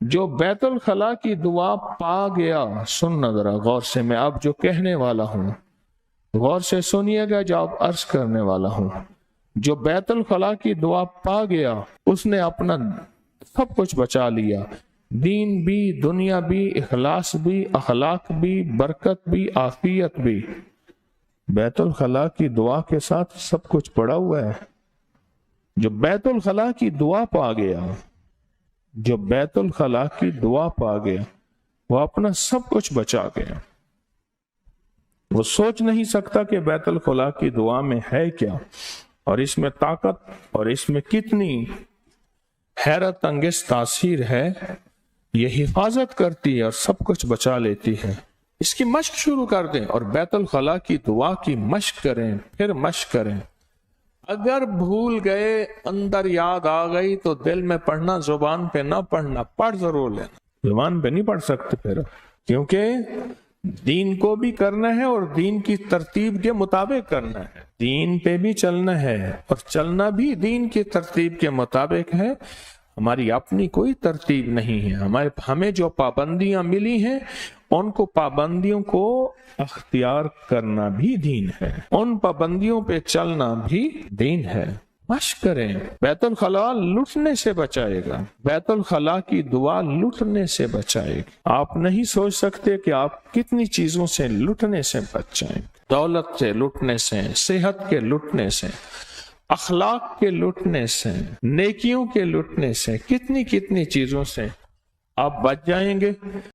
جو بیت الخلا کی دعا پا گیا، سننا ذرا غور سے، میں اب جو کہنے والا ہوں غور سے سنیے گا، جو اب عرض کرنے والا ہوں۔ جو بیت الخلا کی دعا پا گیا اس نے اپنا سب کچھ بچا لیا، دین بھی، دنیا بھی، اخلاص بھی، اخلاق بھی، برکت بھی، عافیت بھی۔ بیت الخلا کی دعا کے ساتھ سب کچھ پڑا ہوا ہے۔ جو بیت الخلا کی دعا پا گیا، جو بیت الخلا کی دعا پا گیا، وہ اپنا سب کچھ بچا گیا۔ وہ سوچ نہیں سکتا کہ بیت الخلا کی دعا میں ہے کیا، اور اس میں طاقت اور اس میں کتنی حیرت انگیز تاثیر ہے۔ یہ حفاظت کرتی ہے اور سب کچھ بچا لیتی ہے۔ اس کی مشق شروع کر دیں اور بیت الخلا کی دعا کی مشق کریں، پھر مشق کریں۔ اگر بھول گئے، اندر یاد آ گئی تو دل میں پڑھنا، زبان پہ نہ پڑھنا، پڑھ ضرور لینا۔ زبان پہ نہیں پڑھ سکتے پھر، کیونکہ دین کو بھی کرنا ہے اور دین کی ترتیب کے مطابق کرنا ہے، دین پہ بھی چلنا ہے اور چلنا بھی دین کی ترتیب کے مطابق ہے۔ ہماری اپنی کوئی ترتیب نہیں ہے، ہمیں جو پابندیاں ملی ہیں ان کو پابندیوں کو اختیار کرنا بھی دین ہے، ان پابندیوں پہ چلنا بھی دین ہے۔ مشق کریں، بیت الخلا لٹنے سے بچائے گا، بیت الخلا کی دعا لٹنے سے بچائے گا۔ آپ نہیں سوچ سکتے کہ آپ کتنی چیزوں سے لٹنے سے بچ جائیں، دولت سے لٹنے سے، صحت کے لٹنے سے، اخلاق کے لٹنے سے، نیکیوں کے لٹنے سے، کتنی چیزوں سے آپ بچ جائیں گے۔